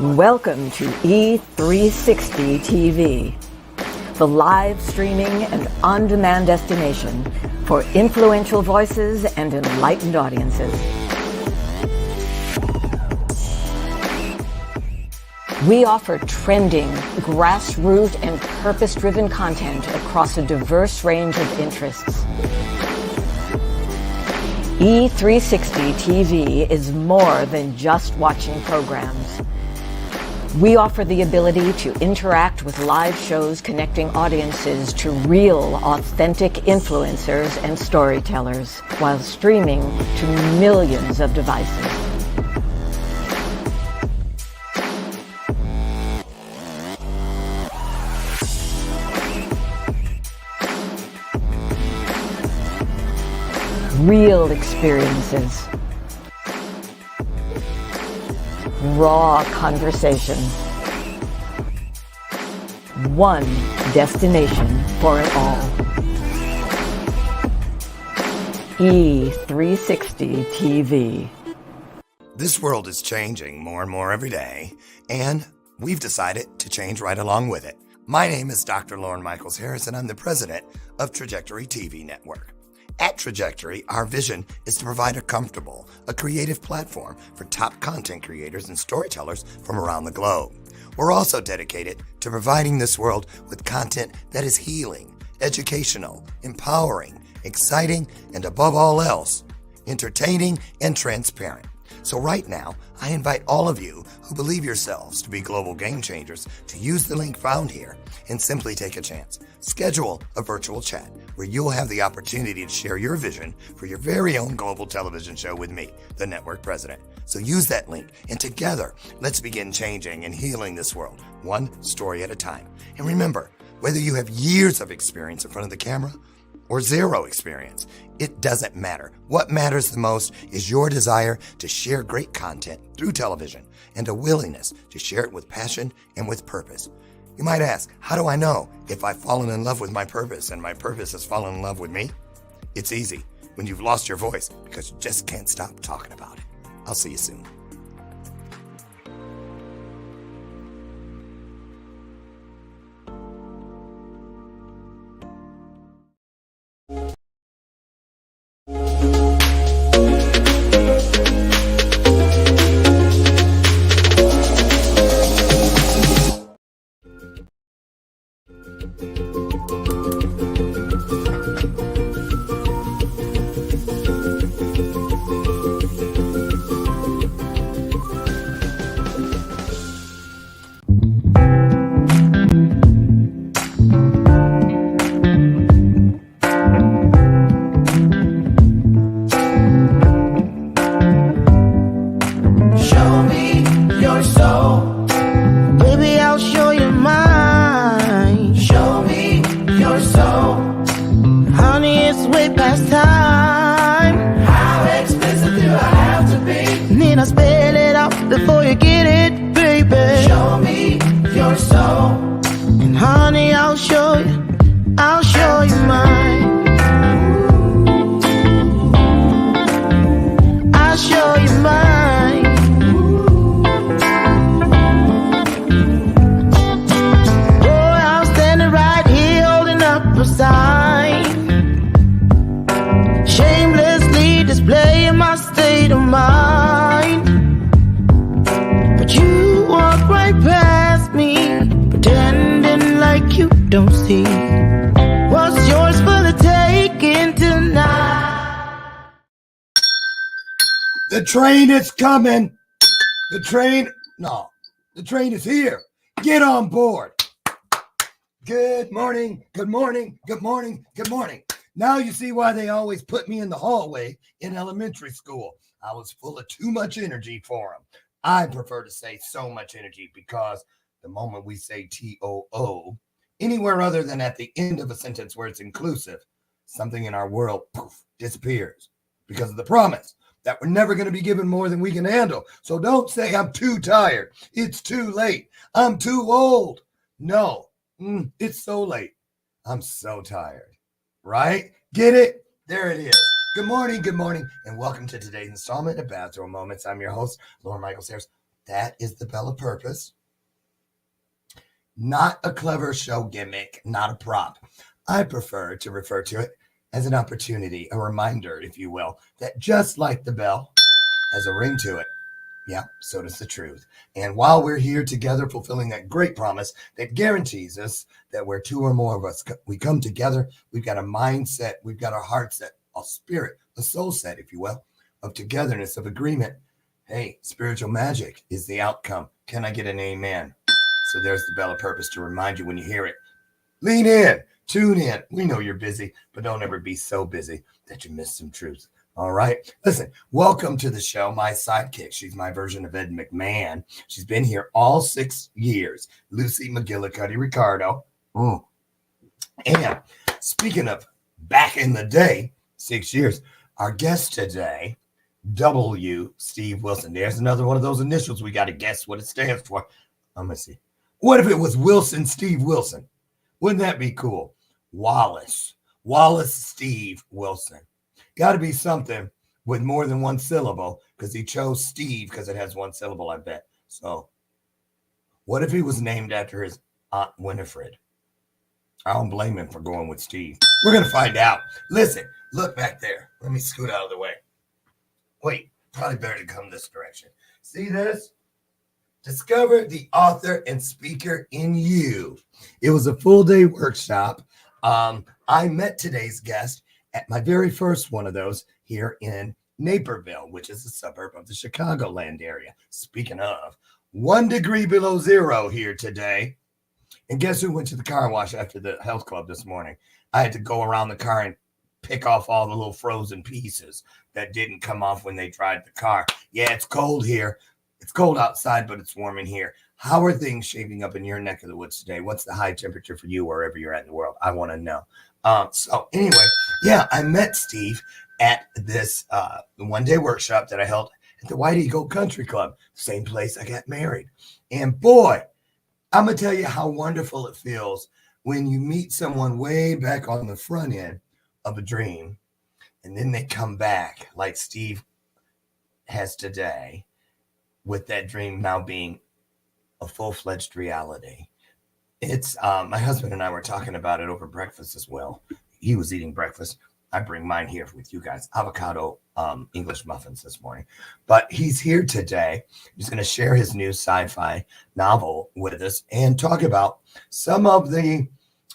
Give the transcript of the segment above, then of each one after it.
Welcome to E360 TV, the live streaming and on-demand destination for influential voices and enlightened audiences. We offer trending, grassroots, and purpose-driven content across a diverse range of interests. E360 TV is more than just watching programs. We offer the ability to interact with live shows connecting audiences to real, authentic influencers and storytellers while streaming to millions of devices. Real experiences. Raw conversation. One destination for it all. E360 TV. This world is changing more and more every day, and we've decided to change right along with it. My name is Dr. Lauren Michaels Harris, and I'm the president of Trajectory TV Network. At Trajectory, our vision is to provide a creative platform for top content creators and storytellers from around the globe. We're also dedicated to providing this world with content that is healing, educational, empowering, exciting, and above all else, entertaining and transparent. So right now, I invite all of you who believe yourselves to be global game changers to use the link found here and simply take a chance. Schedule a virtual chat where you'll have the opportunity to share your vision for your very own global television show with me, the network president. So use that link, and together, let's begin changing and healing this world, one story at a time. And remember, whether you have years of experience in front of the camera or zero experience, it doesn't matter. What matters the most is your desire to share great content through television and a willingness to share it with passion and with purpose. You might ask, how do I know if I've fallen in love with my purpose and my purpose has fallen in love with me? It's easy when you've lost your voice because you just can't stop talking about it. I'll see you soon. The train is coming. The train is here. Get on board. Good morning, good morning, good morning, good morning. Now you see why they always put me in the hallway in elementary school. I was full of too much energy for them. I prefer to say so much energy because the moment we say T-O-O, anywhere other than at the end of a sentence where it's inclusive, something in our world disappears because of the promise that we're never going to be given more than we can handle. So don't say I'm too tired. It's too late. I'm too old. No, it's so late. I'm so tired. Right? Get it? There it is. Good morning, and welcome to today's installment of Bathrobe Moments. I'm your host, Lauren Michaels Harris. That is the Bella Purpose. Not a clever show gimmick, not a prop. I prefer to refer to it as an opportunity, a reminder, if you will, that just like the bell has a ring to it, yeah, so does the truth. And while we're here together fulfilling that great promise that guarantees us that where two or more of us we come together, we've got a mindset, we've got a heart set, a spirit, a soul set, if you will, of togetherness, of agreement. Hey, spiritual magic is the outcome. Can I get an amen? So there's the Bella Purpose to remind you when you hear it. Lean in, tune in. We know you're busy, but don't ever be so busy that you miss some truth. All right. Listen, welcome to the show. My sidekick. She's my version of Ed McMahon. She's been here all 6 years. Lucy McGillicuddy Ricardo. And speaking of back in the day, 6 years, our guest today, W. Steve Wilson. There's another one of those initials. We got to guess what it stands for. I'm going to see. What if it was Wilson Steve Wilson? Wouldn't that be cool? Wallace Steve Wilson. Got to be something with more than one syllable because he chose Steve because it has one syllable, I bet. So what if he was named after his Aunt Winifred? I don't blame him for going with Steve. We're going to find out. Listen, look back there. Let me scoot out of the way. Wait, probably better to come this direction. See this? Discover the author and speaker in you. It was a full-day workshop. I met today's guest at my very first one of those here in Naperville, which is a suburb of the Chicagoland area. Speaking of, 1 degree below zero here today. And guess who went to the car wash after the health club this morning? I had to go around the car and pick off all the little frozen pieces that didn't come off when they dried the car. Yeah, it's cold here. It's cold outside, but it's warm in here. How are things shaping up in your neck of the woods today? What's the high temperature for you wherever you're at in the world? I want to know. So anyway, yeah, I met Steve at this one-day workshop that I held at the White Eagle Country Club, same place I got married. And boy, I'm going to tell you how wonderful it feels when you meet someone way back on the front end of a dream, and then they come back like Steve has today, with that dream now being a full-fledged reality. It's my husband and I were talking about it over breakfast as well. He was eating breakfast. I bring mine here with you guys. Avocado English muffins this morning. But he's here today. He's going to share his new sci-fi novel with us and talk about some of the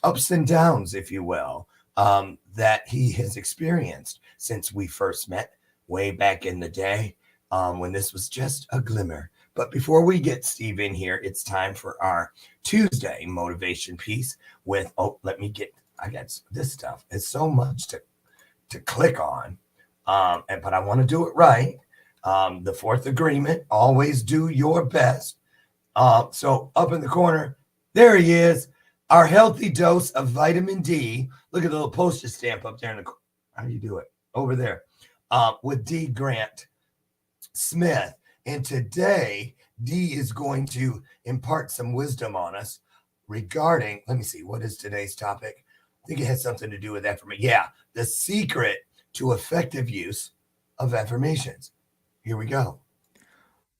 ups and downs, if you will, that he has experienced since we first met way back in the day when this was just a glimmer. But before we get Steve in here, it's time for our Tuesday motivation piece with, I got this stuff. It's so much to click on, but I want to do it right. The fourth agreement, always do your best. So up in the corner, there he is, our healthy dose of vitamin D. Look at the little postage stamp up there in the corner. How do you do it? Over there with D. Grant Smith. And today, D is going to impart some wisdom on us regarding, let me see, what is today's topic? I think it has something to do with affirmation. Yeah, the secret to effective use of affirmations. Here we go.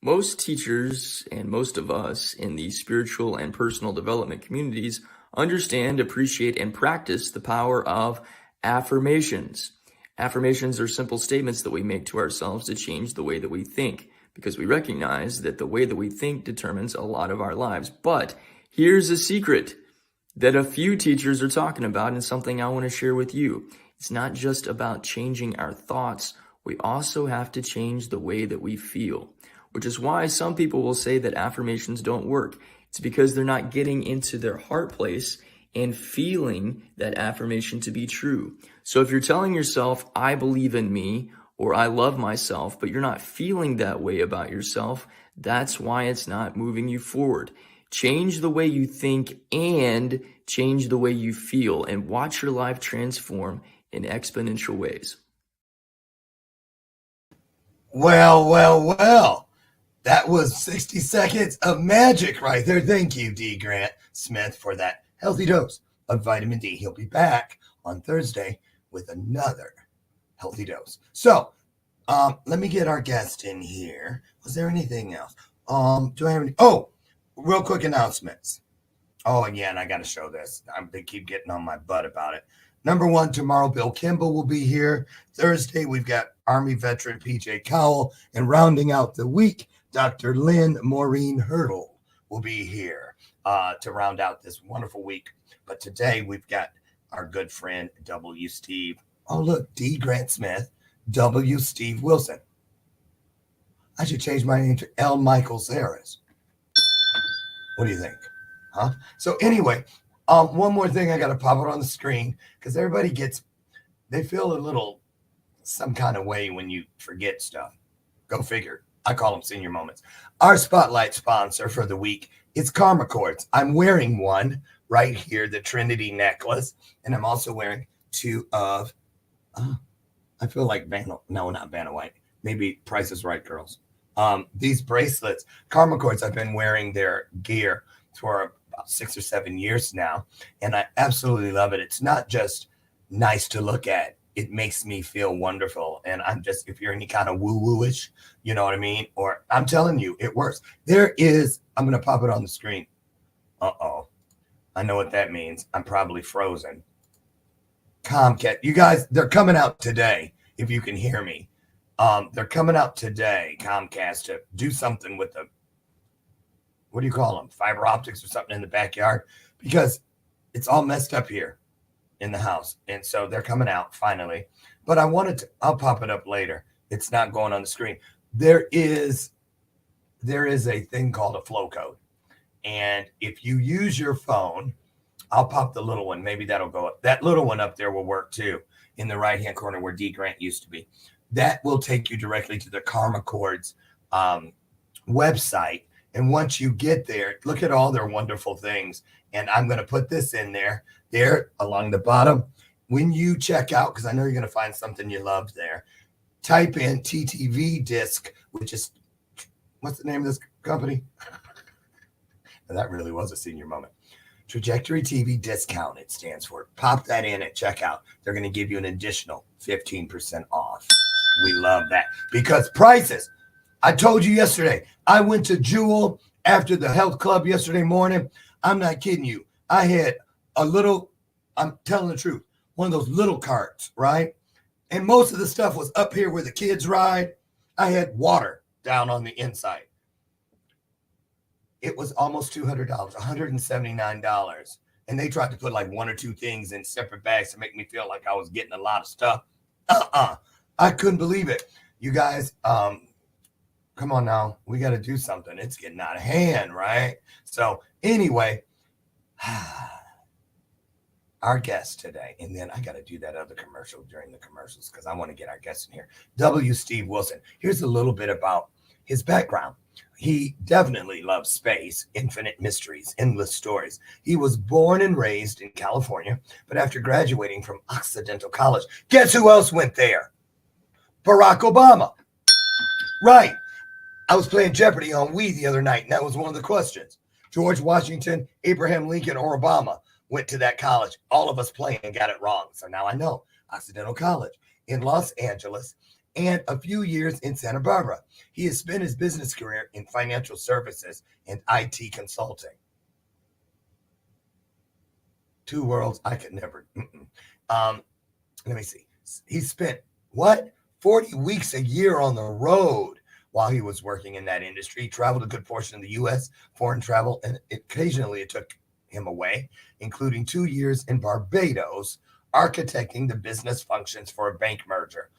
Most teachers and most of us in the spiritual and personal development communities understand, appreciate, and practice the power of affirmations. Affirmations are simple statements that we make to ourselves to change the way that we think, because we recognize that the way that we think determines a lot of our lives. But here's a secret that a few teachers are talking about and something I want to share with you. It's not just about changing our thoughts. We also have to change the way that we feel, which is why some people will say that affirmations don't work. It's because they're not getting into their heart place and feeling that affirmation to be true. So if you're telling yourself, I believe in me, or I love myself, but you're not feeling that way about yourself, that's why it's not moving you forward. Change the way you think and change the way you feel, and watch your life transform in exponential ways. Well. That was 60 seconds of magic right there. Thank you, D. Grant Smith, for that healthy dose of vitamin D. He'll be back on Thursday with another healthy dose. So let me get our guest in here. Was there anything else? Do I have any? Oh, real quick announcements. Oh, again, I got to show this. They keep getting on my butt about it. Number one, tomorrow, Bill Kimball will be here. Thursday, we've got Army veteran PJ Cowell. And rounding out the week, Dr. Lynn Maureen Hurdle will be here to round out this wonderful week. But today, we've got our good friend, W. Steve. Oh, look, D. Grant Smith, W. Steve Wilson. I should change my name to L. Michael Harris. What do you think? Huh? So anyway, one more thing I got to pop it on the screen because everybody they feel a little some kind of way when you forget stuff. Go figure. I call them senior moments. Our spotlight sponsor for the week is Karma Cords. I'm wearing one right here, the Trinity necklace, and I'm also wearing two of, I feel like not Vanna White. Maybe Price is Right girls. These bracelets, Karma Cords, I've been wearing their gear for about 6 or 7 years now, and I absolutely love it. It's not just nice to look at. It makes me feel wonderful. And if you're any kind of woo-woo-ish, you know what I mean? Or I'm telling you, it works. I'm going to pop it on the screen. Uh-oh. I know what that means. I'm probably frozen. Comcast, you guys, they're coming out today, if you can hear me. They're coming out today, Comcast, to do something with what do you call them? Fiber optics or something in the backyard, because it's all messed up here in the house. And so they're coming out finally, but I'll pop it up later. It's not going on the screen. There is a thing called a flow code. And if you use your phone, I'll pop the little one. Maybe that'll go up. That little one up there will work too, in the right-hand corner where D Grant used to be. That will take you directly to the Karma Cords website. And once you get there, look at all their wonderful things. And I'm going to put this in there along the bottom. When you check out, because I know you're going to find something you love there, type in TTV Disc, which is, what's the name of this company? That really was a senior moment. Trajectory TV Discount, it stands for. Pop that in at checkout. They're going to give you an additional 15% off. We love that because prices. I told you yesterday, I went to Jewel after the health club yesterday morning. I'm not kidding you. I had I'm telling the truth, one of those little carts, right? And most of the stuff was up here where the kids ride. I had water down on the inside. It was almost $200, $179. And they tried to put like one or two things in separate bags to make me feel like I was getting a lot of stuff. I couldn't believe it. You guys, come on now. We got to do something. It's getting out of hand, right? So anyway, our guest today, and then I got to do that other commercial during the commercials because I want to get our guest in here. W. Steve Wilson. Here's a little bit about his background. He definitely loves space, infinite mysteries, endless stories. He was born and raised in California, but after graduating from Occidental College, guess who else went there? Barack Obama. Right. I was playing Jeopardy on Wii the other night, and that was one of the questions. George Washington, Abraham Lincoln, or Obama went to that college. All of us playing got it wrong. So now I know. Occidental College in Los Angeles and a few years in Santa Barbara. He has spent his business career in financial services and IT consulting. Two worlds I could never. Let me see. He spent 40 weeks a year on the road while he was working in that industry. He traveled a good portion of the U.S., foreign travel, and occasionally it took him away, including 2 years in Barbados, architecting the business functions for a bank merger.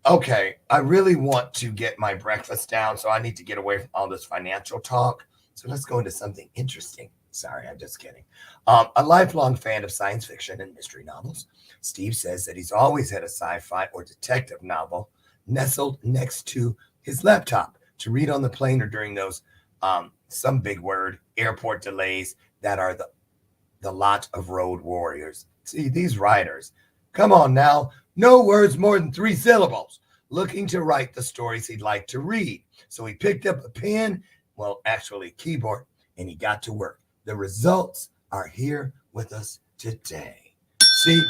Okay, I really want to get my breakfast down, so I need to get away from all this financial talk. So let's go into something interesting. Sorry, I'm just kidding. A lifelong fan of science fiction and mystery novels, Steve says that he's always had a sci-fi or detective novel nestled next to his laptop to read on the plane or during those, some big word, airport delays that are the lot of road warriors. See, these writers, come on now, no words more than 3 syllables, looking to write the stories he'd like to read. So he picked up a pen, well, actually a keyboard, and he got to work. The results are here with us today. See,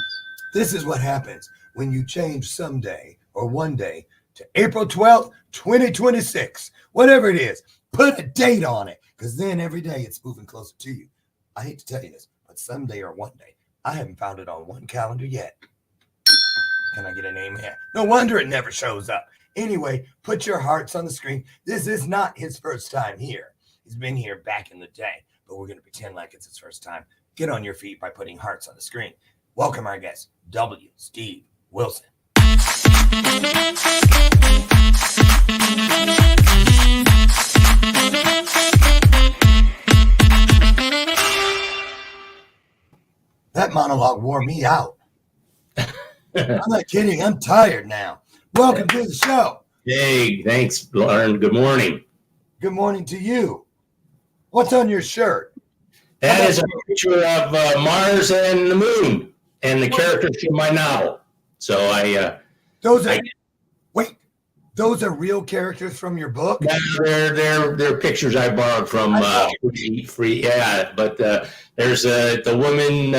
this is what happens when you change someday or one day to April 12th, 2026, whatever it is. Put a date on it, because then every day it's moving closer to you. I hate to tell you this, but someday or one day, I haven't found it on one calendar yet. Can I get an amen? No wonder it never shows up. Anyway, put your hearts on the screen. This is not his first time here. He's been here back in the day, but we're going to pretend like it's his first time. Get on your feet by putting hearts on the screen. Welcome our guest, W. Steve Wilson. That monologue wore me out. I'm not kidding. I'm tired now. Welcome to the show. Hey, thanks, Lauren. Good morning. Good morning to you. What's on your shirt? That is a picture of Mars and the moon and the characters from my novel. So those are real characters from your book? They're pictures I borrowed from free. Yeah, but there's the woman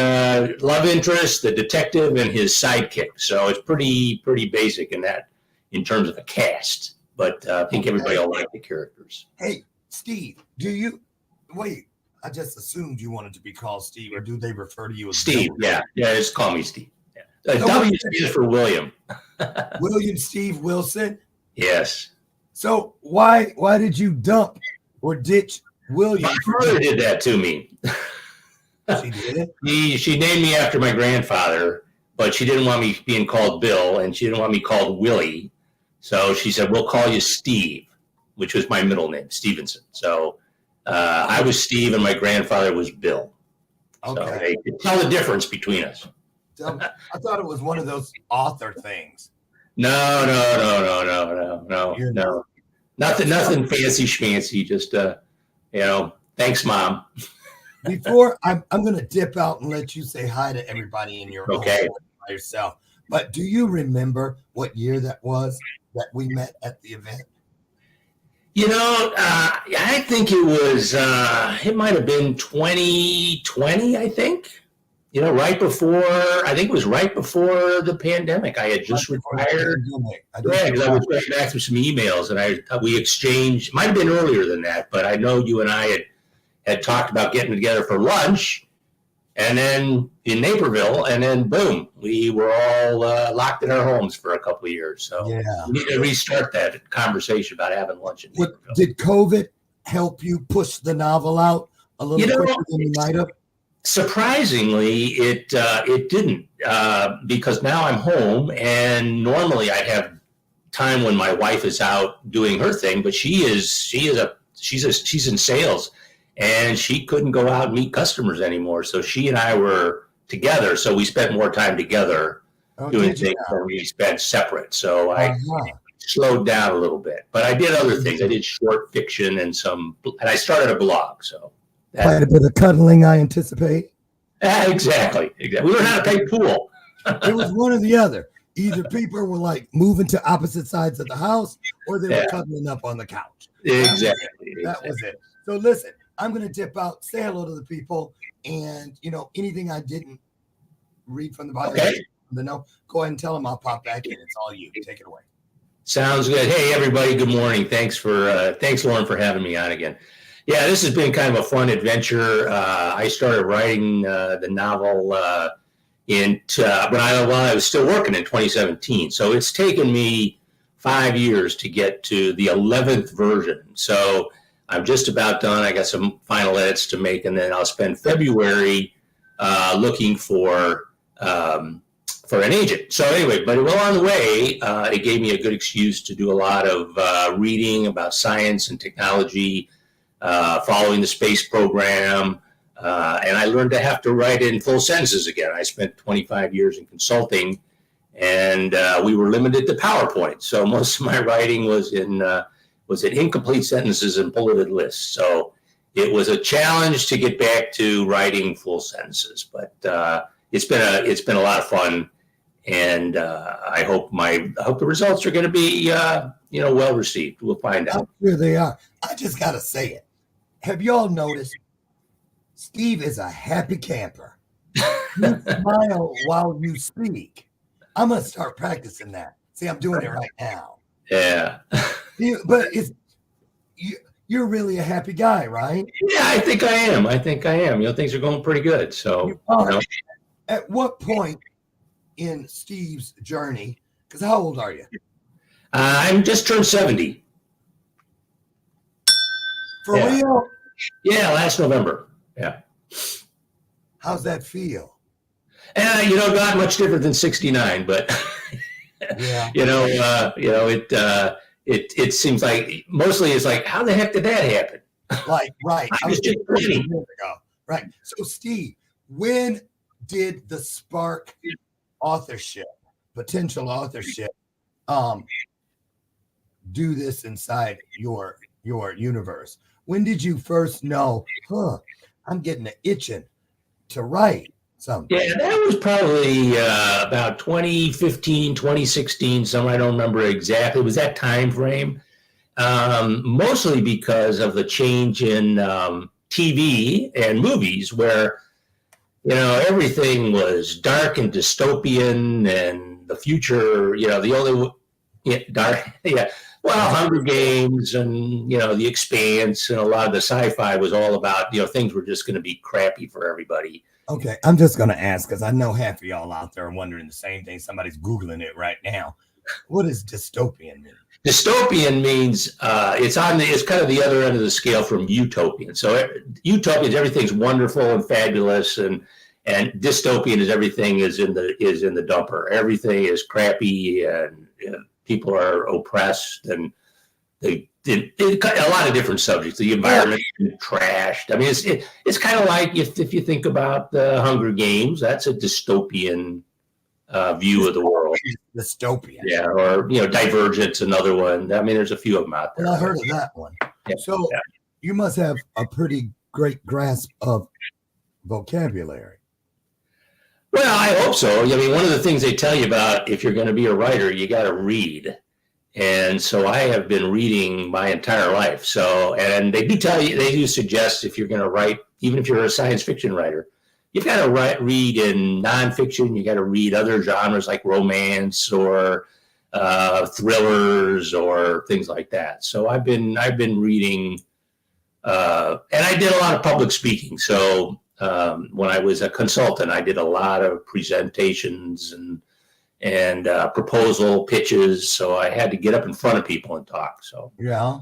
love interest, the detective, and his sidekick. So it's pretty basic in terms of a cast. But I think everybody will like the characters. Hey, Steve, I just assumed you wanted to be called Steve, or do they refer to you as Steve? Yeah, just call me Steve. Yeah. W stands for William. William Steve Wilson? Yes. So why did you dump or ditch William? My mother did that to me. She did? She named me after my grandfather, but she didn't want me being called Bill, and she didn't want me called Willie. So she said, we'll call you Steve, which was my middle name, Stevenson. So I was Steve and my grandfather was Bill. Okay. So they could tell the difference between us. I thought it was one of those author things. No. Nothing fancy schmancy. Just, thanks, Mom. Before I'm going to dip out and let you say hi to everybody in your own way by yourself. But do you remember what year that was that we met at the event? I think it was, it might have been 2020, I think. Right before the pandemic. I had just retired. Because I was going back through some emails, and we exchanged, might have been earlier than that, but I know you and I had talked about getting together for lunch, and then in Naperville, and then boom, we were all locked in our homes for a couple of years. So we need to restart that conversation about having lunch in Naperville. Did COVID help you push the novel out a little quicker than you might have? Surprisingly, it didn't, because now I'm home, and normally I'd have time when my wife is out doing her thing, but she's in sales, and she couldn't go out and meet customers anymore. So she and I were together, so we spent more time together doing things than we spent separate. So I slowed down a little bit, but I did other things. I did short fiction and I started a blog. So. Quite a bit of cuddling, I anticipate. Exactly. We learned how to play pool. It was one or the other. Either people were like moving to opposite sides of the house, or they were cuddling up on the couch. Exactly. That was it. So listen, I'm going to dip out, say hello to the people, and anything I didn't read from the Bible, go ahead and tell them I'll pop back in. It's all you. Take it away. Sounds good. Hey, everybody. Good morning. Thanks, Lauren, for having me on again. Yeah, this has been kind of a fun adventure. I started writing the novel while I was still working in 2017. So it's taken me 5 years to get to the 11th version. So I'm just about done. I got some final edits to make, and then I'll spend February looking for an agent. So anyway, but while on the way, it gave me a good excuse to do a lot of reading about science and technology, following the space program, and I learned to have to write in full sentences again. I spent 25 years in consulting, and we were limited to PowerPoint. So most of my writing was in incomplete sentences and bulleted lists. So it was a challenge to get back to writing full sentences, but it's been a lot of fun, and I hope the results are going to be well received. We'll find out. I'm sure they are. I just got to say it. Have y'all noticed Steve is a happy camper? You smile while you speak. I'm going to start practicing that. See, I'm doing it right now. Yeah. But you're really a happy guy, right? Yeah, I think I am. Things are going pretty good. So, at what point in Steve's journey, because how old are you? I'm just turned 70. For real? Yeah, last November. Yeah. How's that feel? Not much different than 69, but Yeah. It seems like mostly it's like, how the heck did that happen? Like, right. I was just 20 years ago. Right. So, Steve, when did the spark potential authorship, do this inside your universe? When did you first know, I'm getting an itching to write something? Yeah, that was probably about 2015, 2016, somewhere. I don't remember exactly. It was that time frame. Mostly because of the change in TV and movies where, everything was dark and dystopian and the future, the only dark, Hunger Games and, The Expanse and a lot of the sci-fi was all about, things were just going to be crappy for everybody. Okay, I'm just going to ask because I know half of y'all out there are wondering the same thing. Somebody's Googling it right now. What does dystopian mean? Dystopian means it's kind of the other end of the scale from utopian. So utopian is everything's wonderful and fabulous, and dystopian is everything is in the dumper. Everything is crappy, and people are oppressed, and a lot of different subjects. The environment is trashed. I mean, it's kind of like if you think about the Hunger Games, that's a dystopian view of the world. Dystopian. Yeah, or Divergent's another one. I mean, there's a few of them out there. Well, I heard of that one. Yeah. So you must have a pretty great grasp of vocabulary. Well, I hope so. I mean, one of the things they tell you about if you're going to be a writer, you got to read. And so I have been reading my entire life. So, and they do suggest if you're going to write, even if you're a science fiction writer, you've got to read in nonfiction. You got to read other genres like romance or thrillers or things like that. So I've been reading, and I did a lot of public speaking. So when I was a consultant, I did a lot of presentations and proposal pitches. So I had to get up in front of people and talk. So yeah.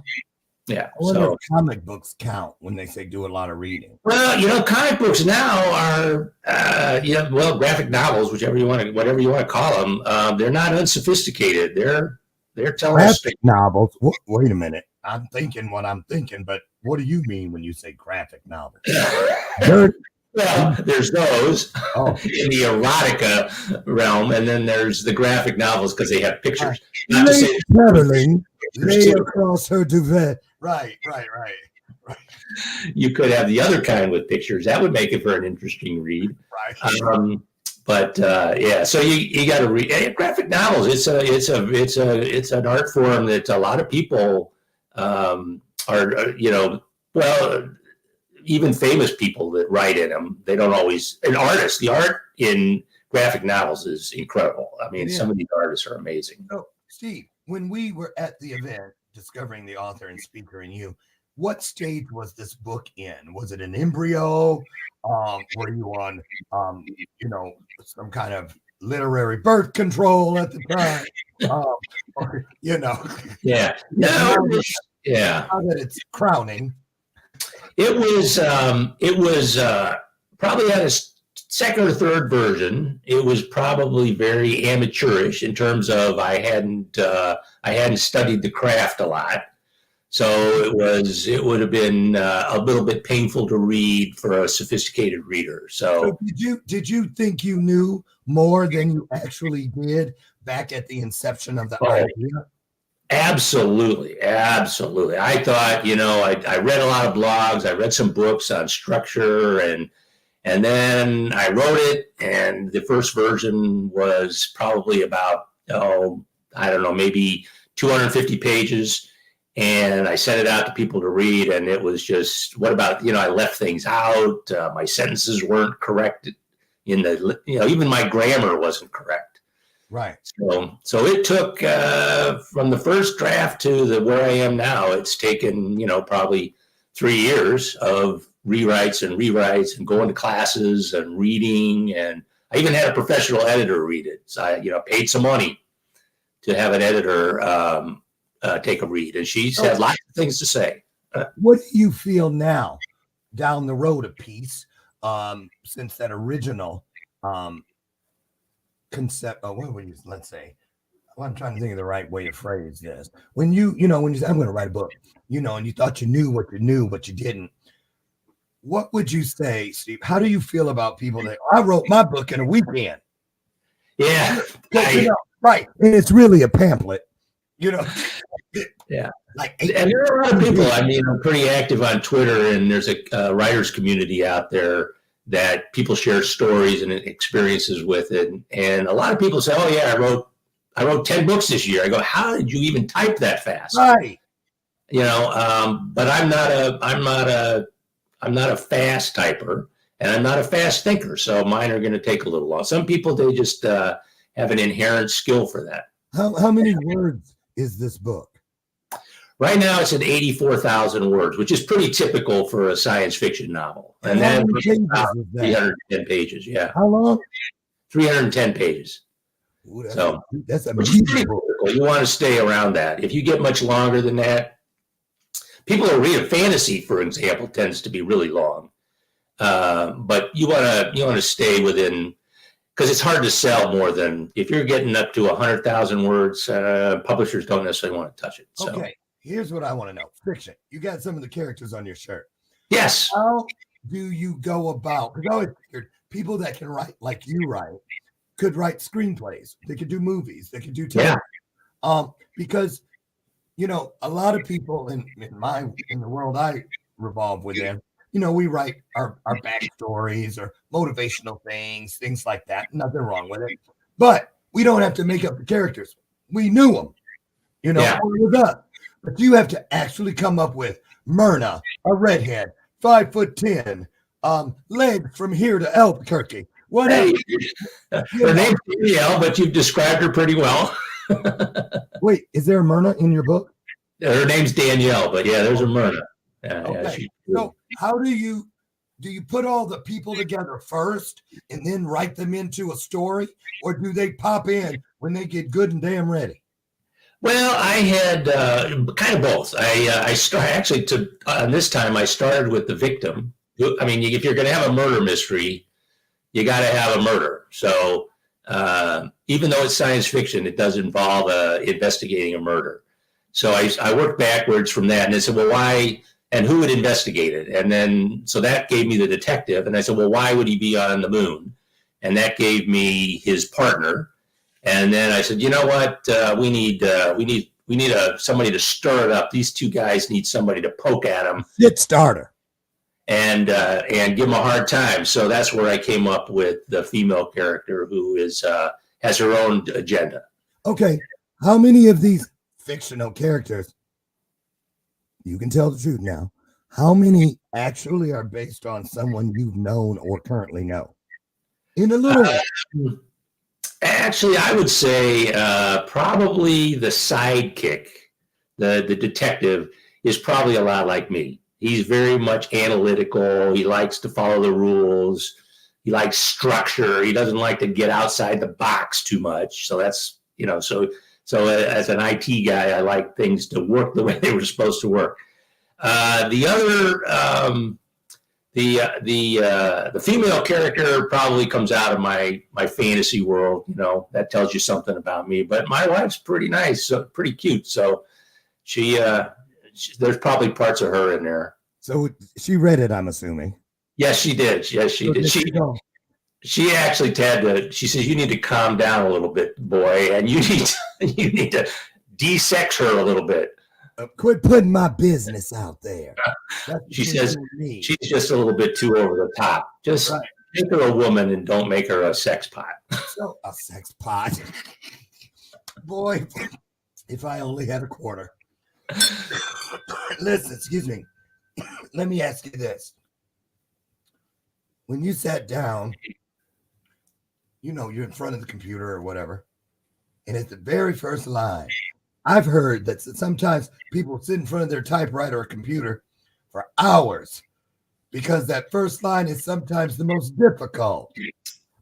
Yeah. I wonder if comic books count when they say do a lot of reading. Well, comic books now are, graphic novels, whatever you want to call them. They're not unsophisticated. They're telling us graphic novels. Wait a minute. I'm thinking what I'm thinking, but what do you mean when you say graphic novels? Well, there's those in the erotica realm, and then there's the graphic novels because they have pictures. Not to say traveling, lay across her duvet. Right. You could have the other kind with pictures. That would make it for an interesting read. Right. So you got to read graphic novels. It's an art form that a lot of people even famous people that write in them. They don't always an artist. The art in graphic novels is incredible. I mean, some of these artists are amazing. So, Steve, when we were at the event discovering the author and speaker in you, what stage was this book in? Was it an embryo? Were you on, some kind of literary birth control at the time? Yeah. Now that it's crowning. It was probably at a second or third version. It was probably very amateurish in terms of I hadn't studied the craft a lot. So it would have been a little bit painful to read for a sophisticated reader. So did you think you knew more than you actually did back at the inception of the idea? Absolutely. I thought, I read a lot of blogs. I read some books on structure, and then I wrote it. And the first version was probably about, maybe 250 pages. And I sent it out to people to read, and it was just, what about, I left things out. My sentences weren't correct even my grammar wasn't correct. Right. So it took from the first draft to where I am now. It's taken probably 3 years of rewrites and going to classes and reading, and I even had a professional editor read it. So I paid some money to have an editor take a read, and she had lots of things to say. What do you feel now, down the road a piece, since that original concept? What would you, let's say? Well, I'm trying to think of the right way to phrase this. When you said, I'm going to write a book, and you thought you knew what you knew, but you didn't. What would you say, Steve? How do you feel about people that I wrote my book in a weekend? Yeah, right. And it's really a pamphlet, Yeah. And there are a lot of people. I mean, I'm pretty active on Twitter, and there's a writers community out there that people share stories and experiences with it. And a lot of people say, "Oh yeah, I wrote 10 books this year." I go, "How did you even type that fast?" Right. But I'm not a fast typer, and I'm not a fast thinker. So mine are going to take a little long. Some people, they just have an inherent skill for that. How many words is this book? Right now, it's at 84,000 words, which is pretty typical for a science fiction novel. And then 310 pages. Yeah. How long? 310 pages. Ooh, that's typical. You want to stay around that. If you get much longer than that, people who read fantasy, for example, tends to be really long. But you want to stay within, because it's hard to sell more than, if you're getting up to 100,000 words, publishers don't necessarily want to touch it. So. Okay. Here's what I want to know. Fiction. You got some of the characters on your shirt. Yes. How do you go about? Because I always figured people that can write like you write could write screenplays. They could do movies. They could do television. Yeah. Because a lot of people in the world I revolve within, we write our backstories or motivational things like that. Nothing wrong with it. But we don't have to make up the characters. We knew them. It was us. But you have to actually come up with Myrna, a redhead, 5'10", legs from here to Albuquerque. Whatever. Her name's Danielle, but you've described her pretty well. Wait, is there a Myrna in your book? Her name's Danielle, but yeah, there's a Myrna. Okay. So how do you put all the people together first and then write them into a story, or do they pop in when they get good and damn ready? Well, I had kind of both. This time I started with the victim. I mean, if you're going to have a murder mystery, you got to have a murder. So even though it's science fiction, it does involve investigating a murder. So I worked backwards from that, and I said, well, why and who would investigate it? And then so that gave me the detective, and I said, well, why would he be on the moon? And that gave me his partner. And then I said, you know what? We need somebody to stir it up. These two guys need somebody to poke at them. Shit starter. And give them a hard time. So that's where I came up with the female character who has her own agenda. Okay. How many of these fictional characters, you can tell the truth now, how many actually are based on someone you've known or currently know? In a little way. Actually, I would say probably the sidekick, the detective, is probably a lot like me. He's very much analytical. He likes to follow the rules. He likes structure. He doesn't like to get outside the box too much. So that's, so as an IT guy, I like things to work the way they were supposed to work. The female character probably comes out of my fantasy world. That tells you something about me. But my wife's pretty nice, pretty cute. So there's probably parts of her in there. So she read it, I'm assuming. Yes, she did. Yes, she did. She actually had to. She says, "You need to calm down a little bit, boy, and you need to de-sex her a little bit." Quit putting my business out there. She says she's just a little bit too over the top. Just make her a woman and don't make her a sex pot. So, a sex pot. Boy, if I only had a quarter. Listen, excuse me. Let me ask you this. When you sat down, you're in front of the computer or whatever, And it's the very first line. I've heard that sometimes people sit in front of their typewriter or computer for hours because that first line is sometimes the most difficult.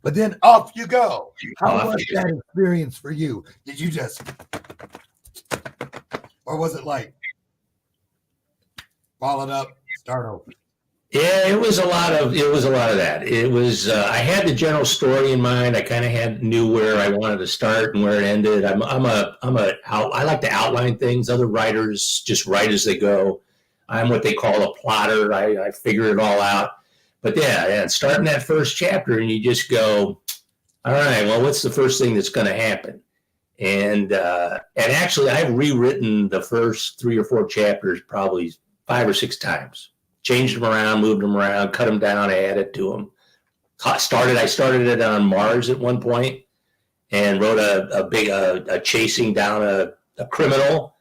But then off you go. How was that experience for you? Did you just, or was it like, ball it up, start over? Yeah, it was a lot of that. It was I had the general story in mind. I kind of knew where I wanted to start and where it ended. I like to outline things. Other writers just write as they go. I'm what they call a plotter. I figure it all out. But yeah, starting that first chapter and you just go, all right, well, what's the first thing that's going to happen? And actually, I've rewritten the first 3 or 4 chapters probably 5 or 6 times. Changed them around, moved them around, cut them down, added to them. I started it on Mars at one point and wrote a chasing down a criminal.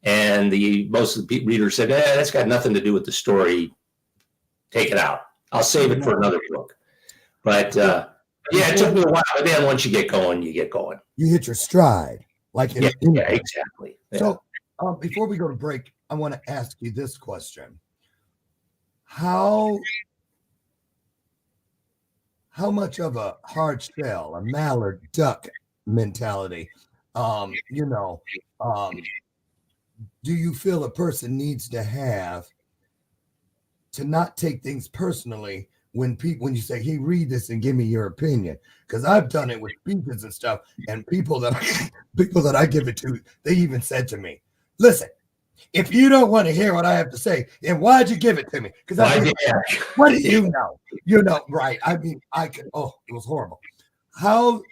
And most of the readers said, that's got nothing to do with the story. Take it out. I'll save it for another book. But yeah, it took me a while. But then once you get going, you get going. You hit your stride. Yeah, exactly. Yeah. So before we go to break, I want to ask you this question. How much of a hard shell, a mallard duck mentality, do you feel a person needs to have to not take things personally when you say, hey, read this and give me your opinion? Because I've done it with speeches and stuff, and people that I give it to, they even said to me, listen, if you don't want to hear what I have to say, then why'd you give it to me? Because what do you know? You know, right? I mean, it was horrible. How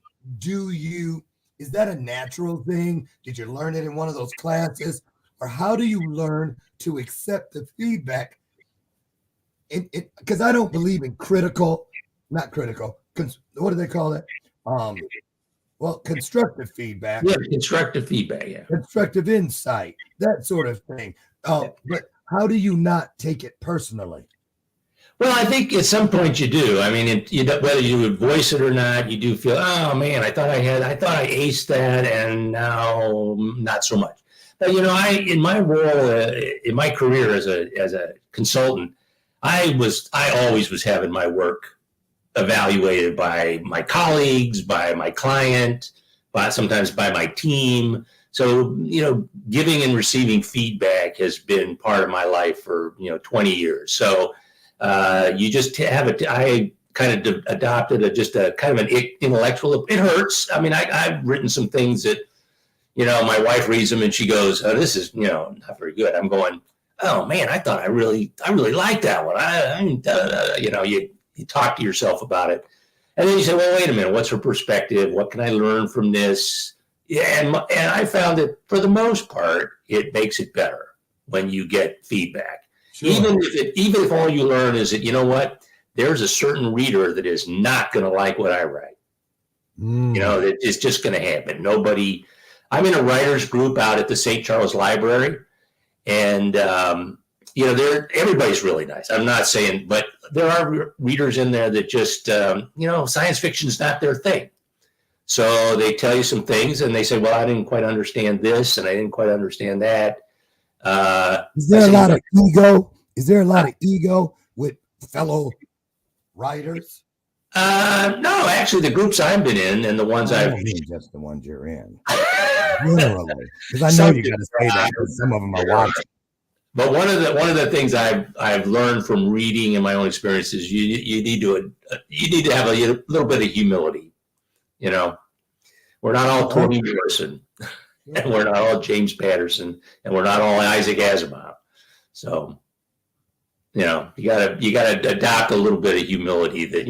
is that a natural thing? Did you learn it in one of those classes? Or how do you learn to accept the feedback? Because I don't believe in not critical, what do they call it? Constructive feedback. Yeah, constructive feedback, yeah. Constructive insight, that sort of thing. But how do you not take it personally? Well, I think at some point you do. I mean, whether you would voice it or not, you do feel, oh man, I thought I aced that, and now not so much. But in my role, in my career as a consultant, I always was having my work evaluated by my colleagues, by my client, sometimes by my team. So, giving and receiving feedback has been part of my life for, 20 years. So you just I kind of adopted a kind of an intellectual, it hurts. I mean, I've written some things that, my wife reads them and she goes, oh, this is, not very good. I'm going, oh man, I thought I really liked that one. You talk to yourself about it. And then you say, well, wait a minute, what's her perspective? What can I learn from this? Yeah, and I found that for the most part, it makes it better when you get feedback. Sure. Even if all you learn is that, you know what, there's a certain reader that is not going to like what I write. It's just going to happen. I'm in a writer's group out at the St. Charles Library, and everybody's really nice. I'm not saying, but there are readers in there that just, science fiction is not their thing. So they tell you some things and they say, well, I didn't quite understand this and I didn't quite understand that. Is there a lot of ego? Is there a lot of ego with fellow writers? No, actually the groups I've been in and the ones just the ones you're in. Generally. Because I know you got to say that because some of them are watching. But one of the things I've learned from reading and my own experiences, you need to have a little bit of humility. We're not all Toni Morrison, and we're not all James Patterson, and we're not all Isaac Asimov. So, you gotta adopt a little bit of humility that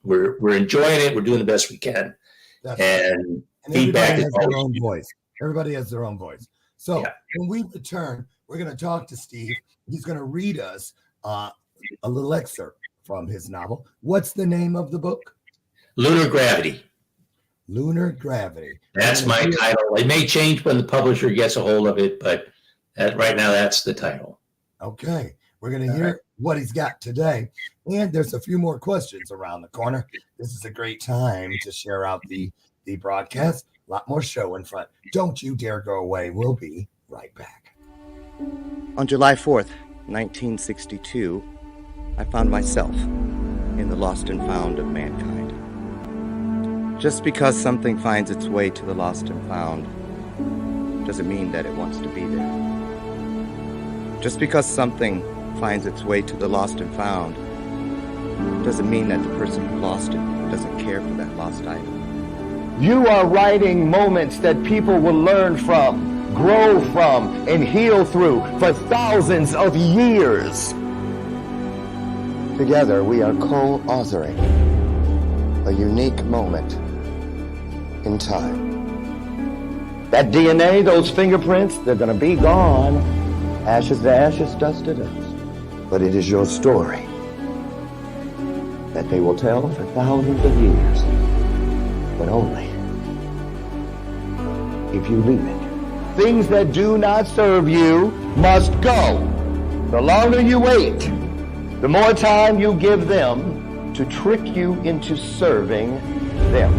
we're enjoying it, we're doing the best we can, and feedback is their own voice. Everybody has their own voice. So when we return, we're going to talk to Steve. He's going to read us a little excerpt from his novel. What's the name of the book? Lunar Gravity. Lunar Gravity. That's my title. It may change when the publisher gets a hold of it, but right now that's the title. Okay. We're going to hear what he's got today. And there's a few more questions around the corner. This is a great time to share out the broadcast. A lot more show in front. Don't you dare go away. We'll be right back. On July 4th, 1962, I found myself in the lost and found of mankind. Just because something finds its way to the lost and found doesn't mean that it wants to be there. Just because something finds its way to the lost and found doesn't mean that the person who lost it doesn't care for that lost item. You are writing moments that people will learn from, grow from, and heal through for thousands of years. Together, we are co-authoring a unique moment in time. That DNA, those fingerprints, they're going to be gone. Ashes to ashes, dust to dust. But it is your story that they will tell for thousands of years, but only if you leave it. Things that do not serve you must go. The longer you wait, the more time you give them to trick you into serving them.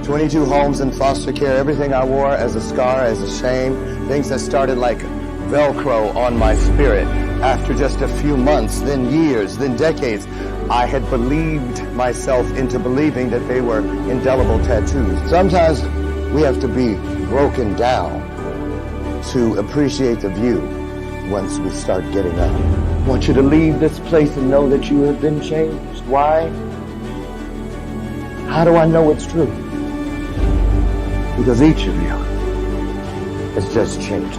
22 homes in foster care, everything I wore as a scar, as a shame, things that started like Velcro on my spirit. After just a few months, then years, then decades, I had believed myself into believing that they were indelible tattoos. Sometimes we have to be broken down to appreciate the view once we start getting up. I want you to leave this place and know that you have been changed. Why? How do I know it's true? Because each of you has just changed.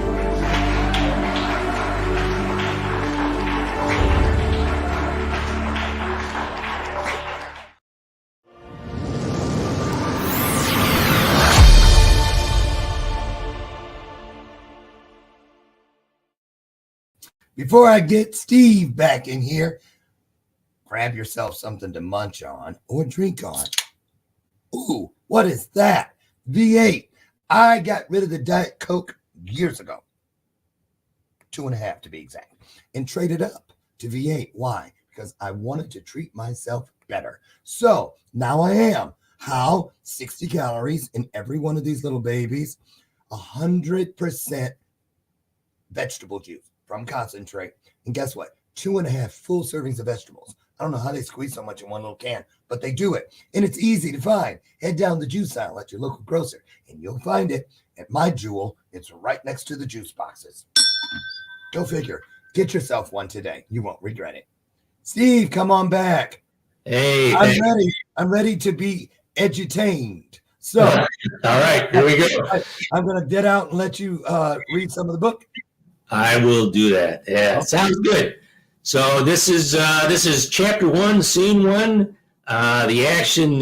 Before I get Steve back in here, grab yourself something to munch on or drink on. Ooh, what is that? V8. I got rid of the Diet Coke years ago. 2.5 to be exact. And traded up to V8. Why? Because I wanted to treat myself better. So now I am. How? 60 calories in every one of these little babies. 100% vegetable juice from concentrate. And guess what? 2.5 full servings of vegetables. I don't know how they squeeze so much in one little can, but they do it. And it's easy to find. Head down the juice aisle at your local grocer, and you'll find it at My Jewel. It's right next to the juice boxes. Go figure. Get yourself one today. You won't regret it. Steve, come on back. Hey, I'm ready to be edutained. So, all right, here we go. I'm going to get out and let you read some of the book. I will do that. Yeah, okay. Sounds good. So this is chapter 1, scene 1. The action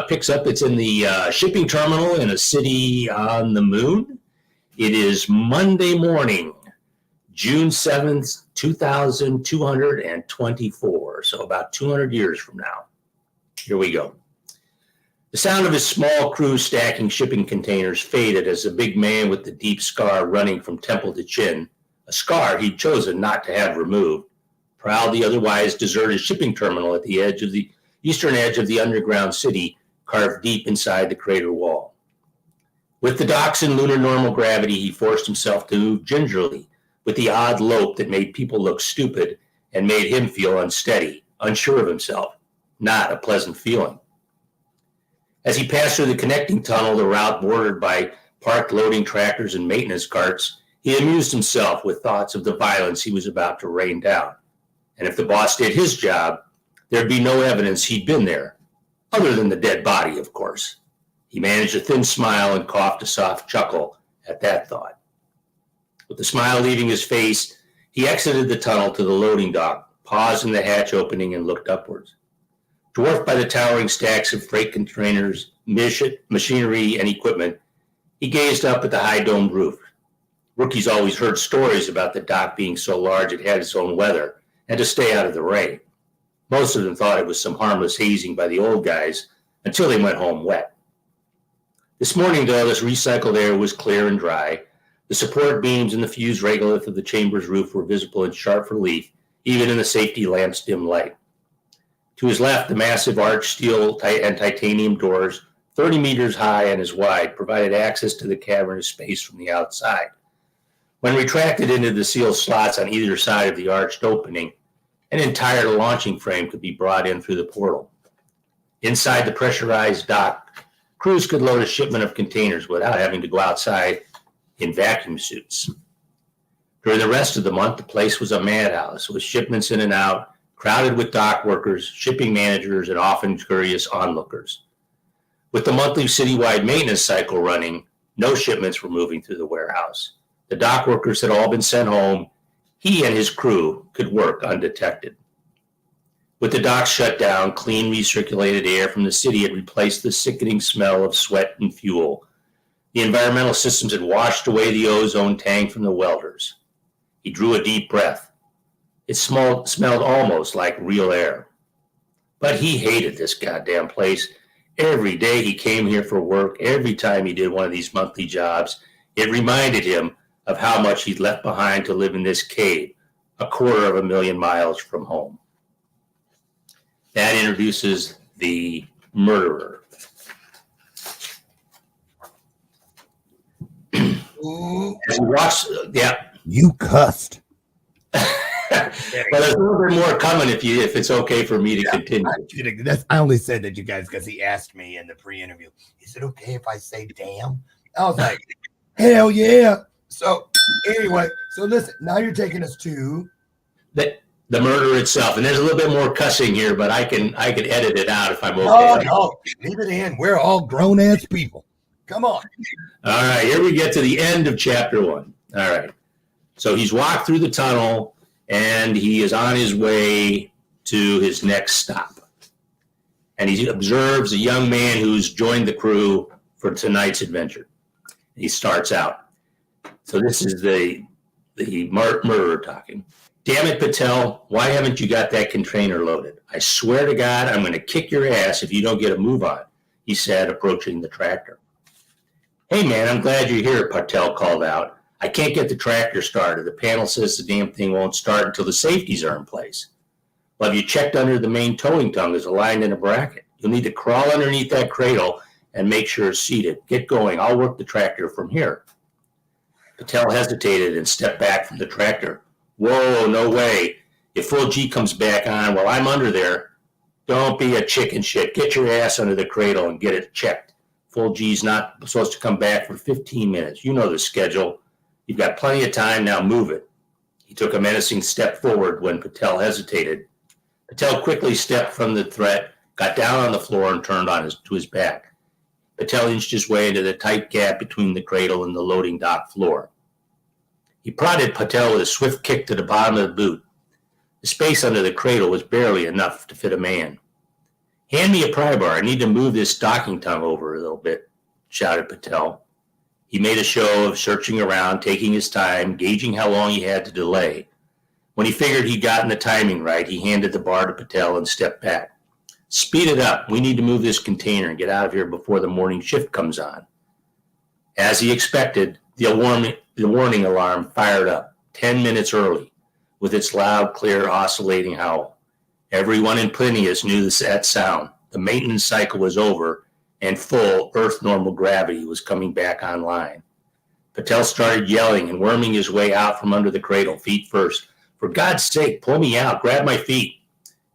picks up. It's in the shipping terminal in a city on the moon. It is Monday morning, June 7th, 2224. So about 200 years from now. Here we go. The sound of his small crew stacking shipping containers faded as a big man with the deep scar running from temple to chin, a scar he'd chosen not to have removed, prowled the otherwise deserted shipping terminal at the edge of the eastern edge of the underground city, carved deep inside the crater wall. With the docks in lunar normal gravity, he forced himself to move gingerly, with the odd lope that made people look stupid and made him feel unsteady, unsure of himself. Not a pleasant feeling. As he passed through the connecting tunnel, the route bordered by parked loading tractors and maintenance carts, he amused himself with thoughts of the violence he was about to rain down. And if the boss did his job, there'd be no evidence he'd been there, other than the dead body, of course. He managed a thin smile and coughed a soft chuckle at that thought. With the smile leaving his face, he exited the tunnel to the loading dock, paused in the hatch opening, and looked upwards. Dwarfed by the towering stacks of freight containers, machinery, and equipment, he gazed up at the high-domed roof. Rookies always heard stories about the dock being so large it had its own weather and to stay out of the rain. Most of them thought it was some harmless hazing by the old guys until they went home wet. This morning, though, this recycled air was clear and dry. The support beams and the fused regolith of the chamber's roof were visible in sharp relief, even in the safety lamp's dim light. To his left, the massive arched steel and titanium doors 30 meters high and as wide, provided access to the cavernous space from the outside. When retracted into the sealed slots on either side of the arched opening, an entire launching frame could be brought in through the portal. Inside the pressurized dock, crews could load a shipment of containers without having to go outside in vacuum suits. During the rest of the month, the place was a madhouse, with shipments in and out, crowded with dock workers, shipping managers, and often curious onlookers. With the monthly citywide maintenance cycle running, no shipments were moving through the warehouse. The dock workers had all been sent home. He and his crew could work undetected. With the docks shut down, clean recirculated air from the city had replaced the sickening smell of sweat and fuel. The environmental systems had washed away the ozone tank from the welders. He drew a deep breath. It smelled almost like real air. But he hated this goddamn place. Every day he came here for work, every time he did one of these monthly jobs, it reminded him of how much he'd left behind to live in this cave, 250,000 miles from home. That introduces the murderer. As he walks, You cussed. Well, there's a little bit more coming if it's okay for me to continue. I only said that, you guys, because he asked me in the pre-interview, is it okay if I say damn? I was like, hell yeah. So anyway, so listen, now you're taking us to the murder itself, and there's a little bit more cussing here, but I can edit it out if I'm okay. No, leave it in. We're all grown ass people. Come on. All right, here we get to the end of chapter 1. All right, so he's walked through the tunnel, and he is on his way to his next stop, and he observes a young man who's joined the crew for tonight's adventure. He starts out. So this is the murderer talking. Damn it, Patel, why haven't you got that container loaded? I swear to God, I'm going to kick your ass if you don't get a move on, he said, approaching the tractor. Hey, man, I'm glad you're here, Patel called out. I can't get the tractor started. The panel says the damn thing won't start until the safeties are in place. Well, have you checked under the main towing tongue is aligned in a bracket? You'll need to crawl underneath that cradle and make sure it's seated. Get going. I'll work the tractor from here. Patel hesitated and stepped back from the tractor. Whoa, no way. If full G comes back on while I'm under there, don't be a chicken shit. Get your ass under the cradle and get it checked. Full G's not supposed to come back for 15 minutes. You know the schedule. You've got plenty of time. Now move it. He took a menacing step forward when Patel hesitated. Patel quickly stepped from the threat, got down on the floor, and turned to his back. Patel inched his way into the tight gap between the cradle and the loading dock floor. He prodded Patel with a swift kick to the bottom of the boot. The space under the cradle was barely enough to fit a man. Hand me a pry bar. I need to move this docking tongue over a little bit, shouted Patel. He made a show of searching around, taking his time, gauging how long he had to delay. When he figured he'd gotten the timing right, he handed the bar to Patel and stepped back. Speed it up. We need to move this container and get out of here before the morning shift comes on. As he expected, the warning alarm fired up 10 minutes early with its loud, clear, oscillating howl. Everyone in Plinius knew that sound. The maintenance cycle was over and full Earth normal gravity was coming back online. Patel started yelling and worming his way out from under the cradle, feet first. For God's sake, pull me out, grab my feet.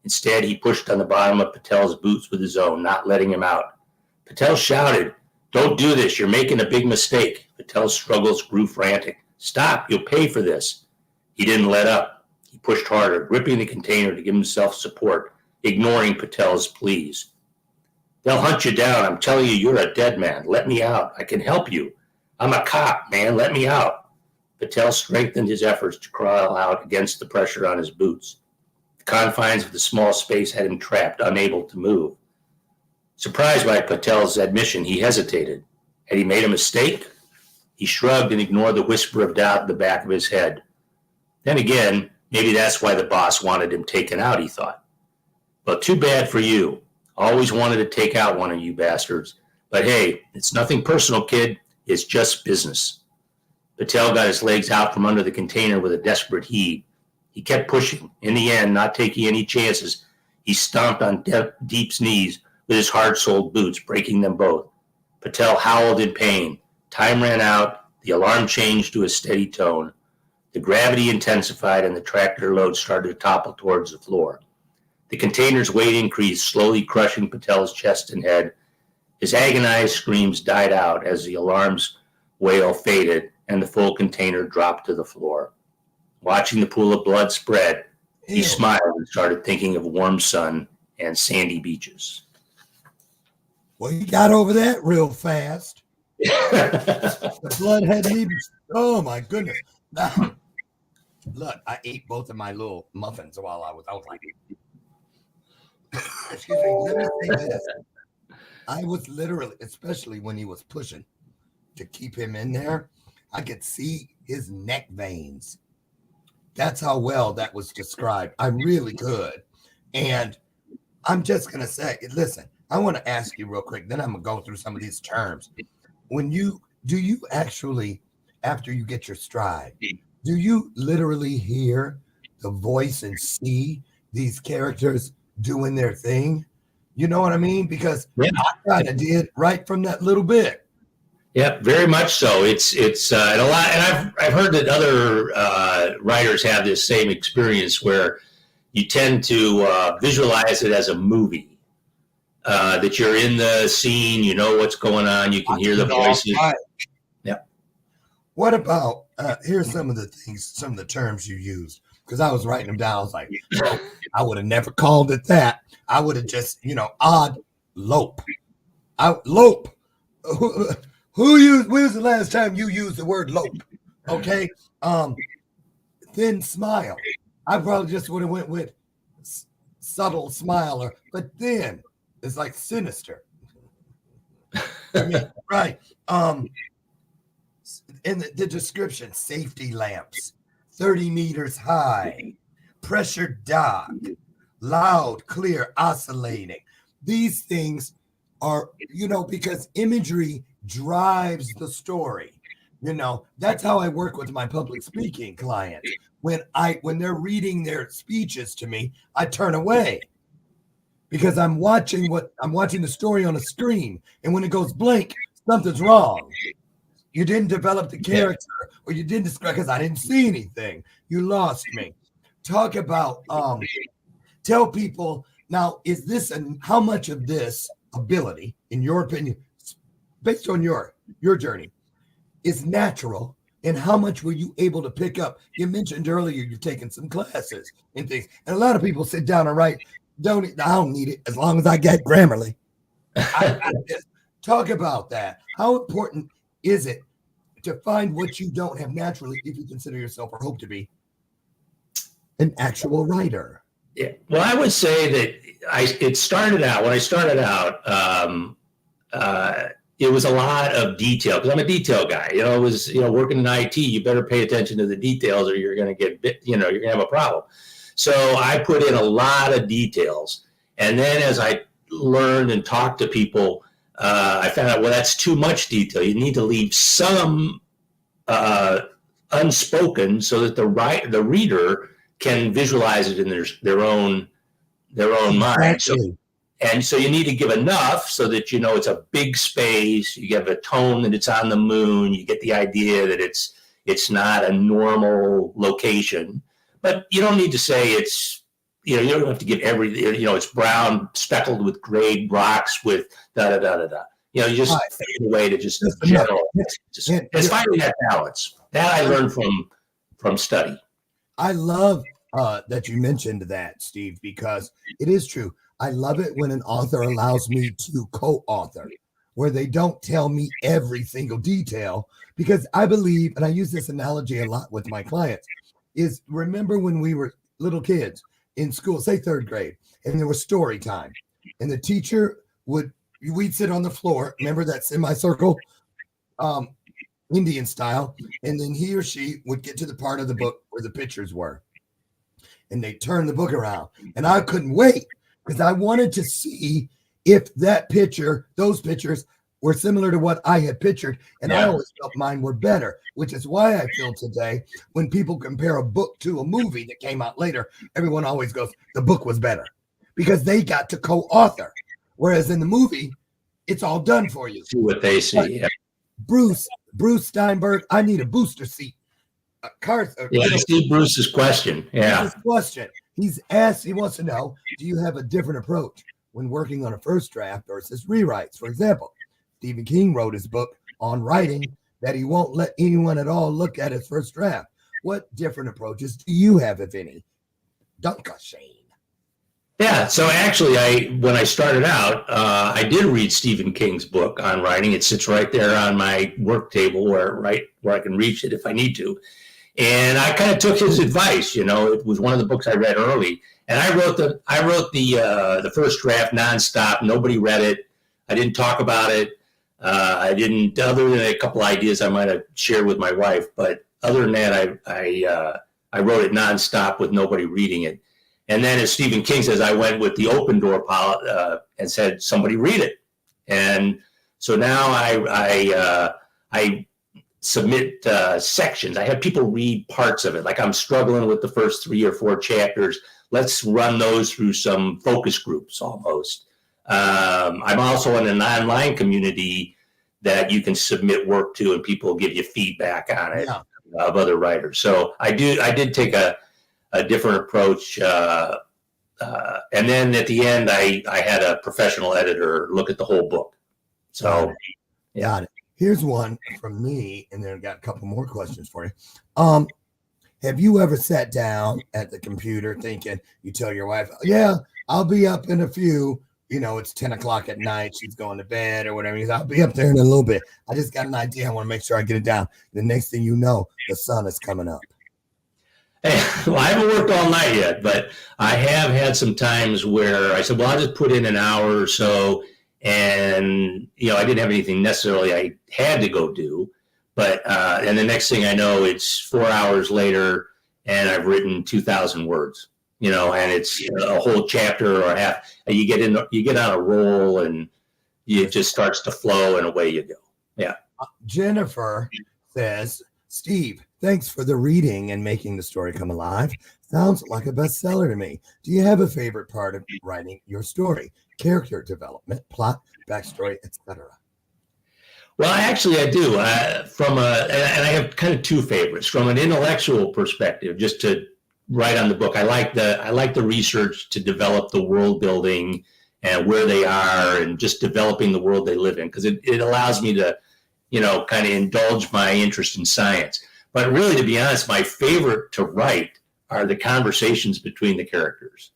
Instead, he pushed on the bottom of Patel's boots with his own, not letting him out. Patel shouted, "Don't do this, you're making a big mistake." Patel's struggles grew frantic. "Stop, you'll pay for this." He didn't let up. He pushed harder, gripping the container to give himself support, ignoring Patel's pleas. "They'll hunt you down. I'm telling you, you're a dead man. Let me out. I can help you. I'm a cop, man. Let me out." Patel strengthened his efforts to crawl out against the pressure on his boots. The confines of the small space had him trapped, unable to move. Surprised by Patel's admission, he hesitated. Had he made a mistake? He shrugged and ignored the whisper of doubt in the back of his head. Then again, maybe that's why the boss wanted him taken out, he thought. Well, too bad for you. Always wanted to take out one of you bastards. But hey, it's nothing personal, kid. It's just business. Patel got his legs out from under the container with a desperate heave. He kept pushing. In the end, not taking any chances, he stomped on Deep's knees with his hard-soled boots, breaking them both. Patel howled in pain. Time ran out. The alarm changed to a steady tone. The gravity intensified and the tractor load started to topple towards the floor. The container's weight increased, slowly crushing Patel's chest and head. His agonized screams died out as the alarm's wail faded and the full container dropped to the floor. Watching the pool of blood spread, he smiled and started thinking of warm sun and sandy beaches. Well, you got over that real fast. The blood hadn't even. Oh my goodness! Now, look, I ate both of my little muffins while I was like, excuse me. Let me say this. I was literally, especially when he was pushing to keep him in there, I could see his neck veins. That's how well that was described. I really could. And I'm just going to say, listen, I want to ask you real quick, then I'm going to go through some of these terms. Do you actually, after you get your stride, do you literally hear the voice and see these characters doing their thing? You know what I mean? Because I kind of did right from that little bit. Yeah, very much so. It's and a lot, and I've heard that other writers have this same experience where you tend to visualize it as a movie. That you're in the scene, you know what's going on, you can hear the voices. Right. Yeah. What about here's some of the things, some of the terms you used, because I was writing them down. I was like, oh, I would have never called it that. I would have just, odd lope. Lope. When was the last time you used the word lope? Okay. Thin smile. I probably just would have went with subtle smile, but thin is like sinister. I mean, right. In the description, safety lamps, 30 meters high, pressure dock, loud, clear, oscillating. These things are, because imagery drives the story. That's how I work with my public speaking clients. When they're reading their speeches to me, I turn away because I'm watching the story on a screen. And when it goes blank, something's wrong. You didn't develop the character, or you didn't describe, because I didn't see anything. You lost me. Talk about, tell people now, is this, and how much of this ability, in your opinion, based on your journey, is natural, and how much were you able to pick up? You mentioned earlier you've taken some classes and things, and a lot of people sit down and write, I don't need it as long as I get Grammarly. Talk about that. How important is it to find what you don't have naturally if you consider yourself or hope to be an actual writer? Yeah. Well, I would say that when I started out, it was a lot of detail because I'm a detail guy. It was, working in IT, you better pay attention to the details or you're going to get you're going to have a problem. So I put in a lot of details. And then as I learned and talked to people, I found out, well, that's too much detail. You need to leave some unspoken so that the reader can visualize it in their own mind. So you need to give enough so that it's a big space. You give a tone that it's on the moon. You get the idea that it's not a normal location. But you don't need to say it's. You don't have to give it's brown speckled with gray rocks with da da da da da. You just fade away to just general. It's finding that balance. That I learned from study. I love that you mentioned that, Steve, because it is true. I love it when an author allows me to co-author, where they don't tell me every single detail, because I believe, and I use this analogy a lot with my clients, is remember when we were little kids in school, say third grade, and there was story time, and the teacher we'd sit on the floor, remember that semicircle, Indian style, and then he or she would get to the part of the book where the pictures were, and they turned the book around, and I couldn't wait because I wanted to see if those pictures were similar to what I had pictured, and I always felt mine were better, which is why I feel today when people compare a book to a movie that came out later, everyone always goes, the book was better, because they got to co-author. Whereas in the movie, It's all done for you. See what they see. But Yeah. Bruce Steinberg, I need a booster seat. Yeah, I see Bruce's question. Yeah. His question. He's asked, he wants to know, do you have a different approach when working on a first draft versus rewrites? For example, Stephen King wrote his book on writing that he won't let anyone at all look at his first draft. What different approaches do you have, if any? Dunka Shane. Yeah, so actually, when I started out, I did read Stephen King's book on writing. It sits right there on my work table where I can reach it if I need to. And I kind of took his advice. It was one of the books I read early, and I wrote the first draft nonstop. Nobody read it. I didn't talk about it. I didn't, other than a couple ideas I might have shared with my wife. But other than that, I wrote it nonstop with nobody reading it. And then, as Stephen King says, I went with the open door and said, somebody read it. And so now I submit sections. I have people read parts of it. Like, I'm struggling with the first 3 or 4 chapters. Let's run those through some focus groups almost. I'm also in an online community that you can submit work to, and people give you feedback on it of other writers. So I did take a different approach. And then at the end, I had a professional editor look at the whole book. So, yeah. Got it. Here's one from me, and then I've got a couple more questions for you. Have you ever sat down at the computer thinking, you tell your wife, yeah, I'll be up in a few, it's 10 o'clock at night, she's going to bed or whatever. I'll be up there in a little bit. I just got an idea. I want to make sure I get it down. The next thing you know, the sun is coming up. Well, I haven't worked all night yet, but I have had some times where I said, well, I'll just put in an hour or so. And, I didn't have anything necessarily I had to go do. But, and the next thing I know, it's 4 hours later and I've written 2,000 words, and it's a whole chapter or a half. You get on a roll and it just starts to flow and away you go. Yeah. Jennifer says, Steve, thanks for the reading and making the story come alive. Sounds like a bestseller to me. Do you have a favorite part of writing your story? Character development, plot, backstory, etc. Well, actually, I do. And I have kind of two favorites. From an intellectual perspective, just to write on the book, I like the research to develop the world building and where they are, and just developing the world they live in, because it allows me to, kind of indulge my interest in science. But really, to be honest, my favorite to write are the conversations between the characters,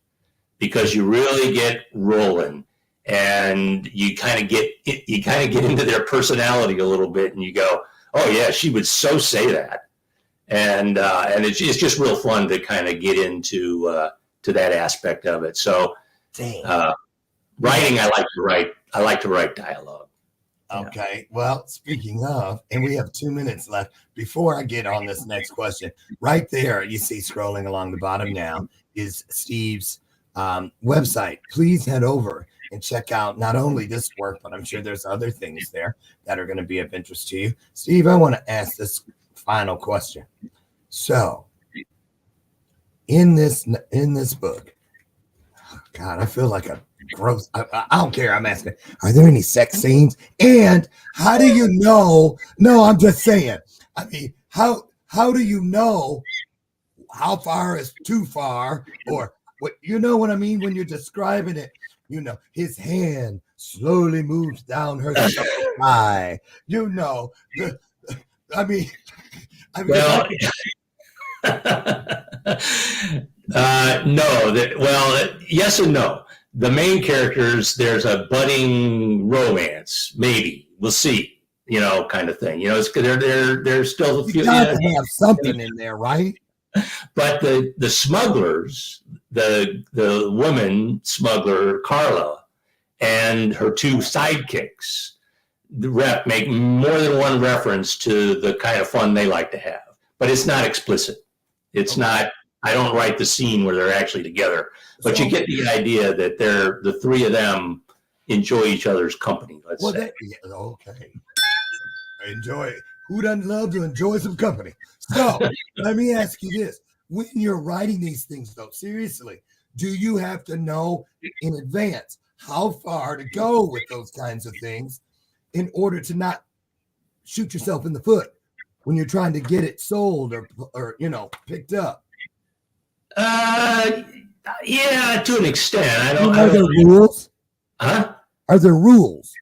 because you really get rolling and you kind of get into their personality a little bit, and you go, oh yeah, she would so say that. And it's just real fun to kind of get into to that aspect of it. So writing, I like to write dialogue. Okay. Well, speaking of, and we have 2 minutes left before I get on this next question. Right there, you see scrolling along the bottom now is Steve's website. Please head over and check out not only this work, but I'm sure there's other things there that are going to be of interest to you. Steve, I want to ask this final question. So, in this book, God, I feel like a gross. I don't care. I'm asking, are there any sex scenes? And how do you know? No, I'm just saying. I mean, how do you know how far is too far, or what? You know what I mean when you're describing it. His hand slowly moves down her thigh. Well, no. Yes and no. The main characters, there's a budding romance. Maybe we'll see. Kind of thing. They're still. You got to have something in there, right? But the smugglers, the woman smuggler Carla, and her 2 sidekicks, make more than one reference to the kind of fun they like to have. But it's not explicit. It's not. I don't write the scene where they're actually together, but you get the idea that the 3 of them enjoy each other's company. Let's say. Okay. Enjoy. Who doesn't love to enjoy some company? So let me ask you this. When you're writing these things, though, seriously, do you have to know in advance how far to go with those kinds of things in order to not shoot yourself in the foot when you're trying to get it sold or picked up. Yeah, to an extent. Are there rules? Huh? Are there rules?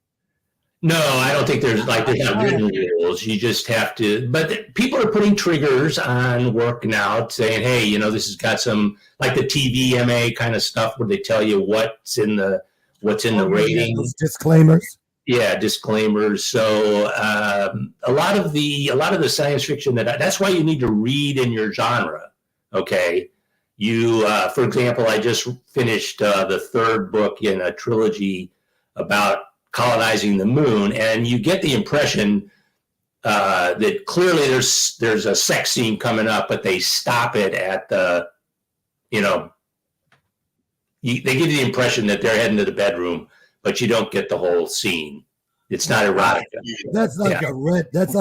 No, I don't think there's not written rules. You just have to. But people are putting triggers on work now, saying, "Hey, this has got some like the TVMA kind of stuff where they tell you what's in the rating." Disclaimers. Yeah, disclaimers. So a lot of the science fiction that's why you need to read in your genre. Okay, for example, I just finished the third book in a trilogy about colonizing the moon, and you get the impression that clearly there's a sex scene coming up, but they stop it at the, they give you the impression that they're heading to the bedroom, but you don't get the whole scene. It's not erotica. That's like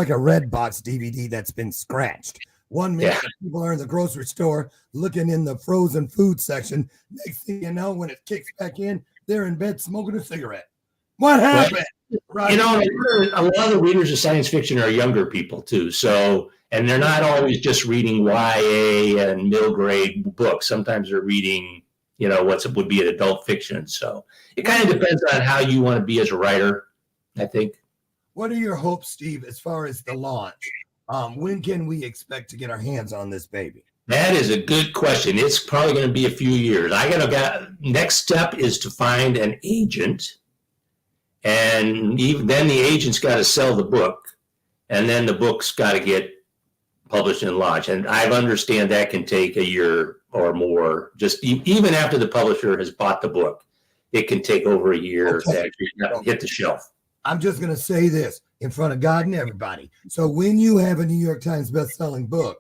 a red box DVD that's been scratched. 1 minute people are in the grocery store looking in the frozen food section. Next thing you know, when it kicks back in, they're in bed smoking a cigarette. What happened? Right. A lot of the readers of science fiction are younger people too. So, and they're not always just reading YA and middle grade books. Sometimes they're reading, what would be an adult fiction. So it kind of depends on how you want to be as a writer, I think. What are your hopes, Steve, as far as the launch? When can we expect to get our hands on this baby? That is a good question. It's probably going to be a few years. Next step is to find an agent. And then the agent's got to sell the book, and then the book's got to get published and launched. And I understand that can take a year or more. Just even after the publisher has bought the book, it can take over a year to actually hit the shelf. I'm just going to say this in front of God and everybody. So when you have a New York Times best-selling book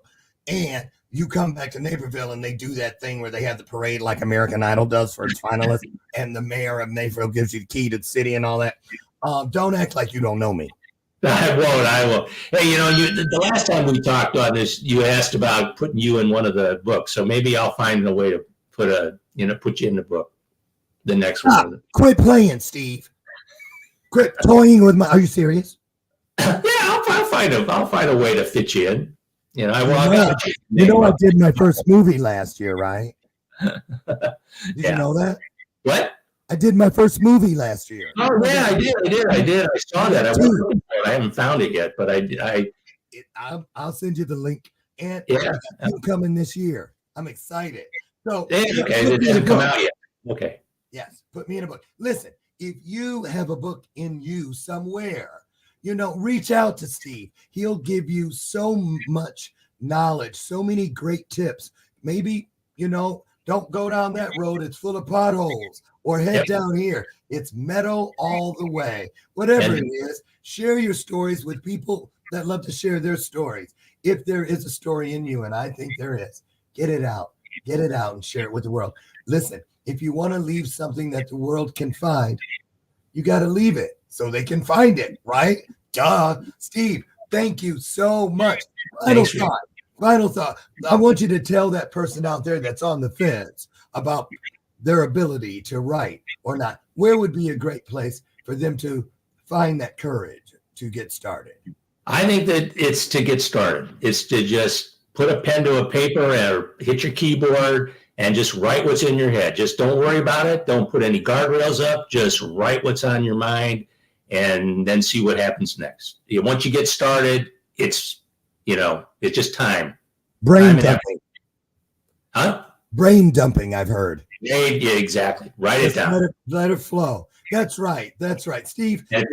and you come back to Naperville and they do that thing where they have the parade like American Idol does for its finalists, and the mayor of Naperville gives you the key to the city and all that. Don't act like you don't know me. I won't. Hey, the last time we talked on this, you asked about putting you in one of the books. So maybe I'll find a way to put you in the book, the next one. Quit playing, Steve. Quit toying with my. Are you serious? Yeah, I'll find a way to fit you in. I did my first movie last year, right? Did you know that? What? I did my first movie last year. Oh yeah, I did. I saw that. I haven't found it yet, but I'll send you the link. And I'm coming this year. I'm excited. So okay, it hasn't come out yet. Okay. Yes, put me in a book. Listen, if you have a book in you somewhere, reach out to Steve. He'll give you so much knowledge, so many great tips. Maybe, don't go down that road. It's full of potholes. Or head down here. It's metal all the way. Whatever it is, share your stories with people that love to share their stories. If there is a story in you, and I think there is, get it out. Get it out and share it with the world. Listen, if you want to leave something that the world can find, you got to leave it so they can find it, right? Duh. Steve, thank you so much. Final thought. I want you to tell that person out there that's on the fence about their ability to write or not. Where would be a great place for them to find that courage to get started? I think that it's to get started. It's to just put a pen to a paper or hit your keyboard and just write what's in your head. Just don't worry about it. Don't put any guardrails up. Just write what's on your mind and then see what happens next. Once you get started, it's just time. Brain dumping. Huh? Brain dumping, I've heard. Yeah, exactly. Write it down. Let it flow. That's right. Steve. And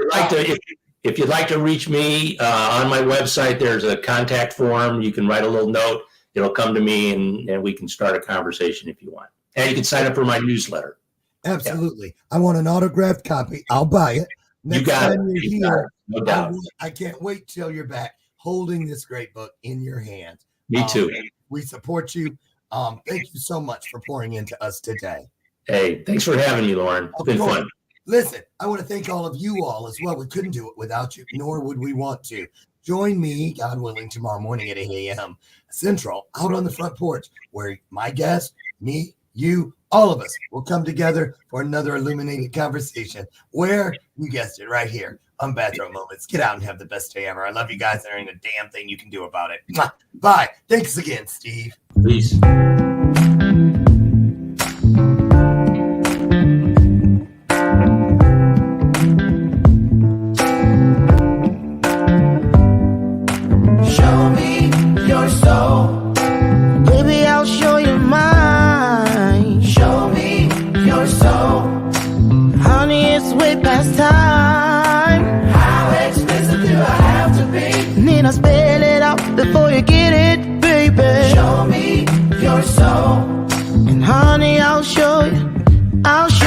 if you'd like to reach me on my website, there's a contact form. You can write a little note. It'll come to me and we can start a conversation if you want. And you can sign up for my newsletter. Absolutely. Yeah. I want an autographed copy. I'll buy it. Next time you're here, no doubt. I can't wait till you're back holding this great book in your hands. Me too. We support you. Thank you so much for pouring into us today. Hey, thanks for having me, Lauren. It's been fun. Listen, I want to thank all of you all as well. We couldn't do it without you, nor would we want to. Join me, God willing, tomorrow morning at 8 a.m. Central, out on the front porch, where my guests, me, you, all of us will come together for another illuminating conversation where, you guessed it, right here on Bathrobe Moments. Get out and have the best day ever. I love you guys. There ain't a damn thing you can do about it. Mwah. Bye. Thanks again, Steve. Peace. Show me your soul. Baby, I'll show you mine. Show me your soul. Honey, it's way past time. How expensive do I have to be? Need I spell it out before you get it, baby? Show me your soul. And honey, I'll show you. I'll show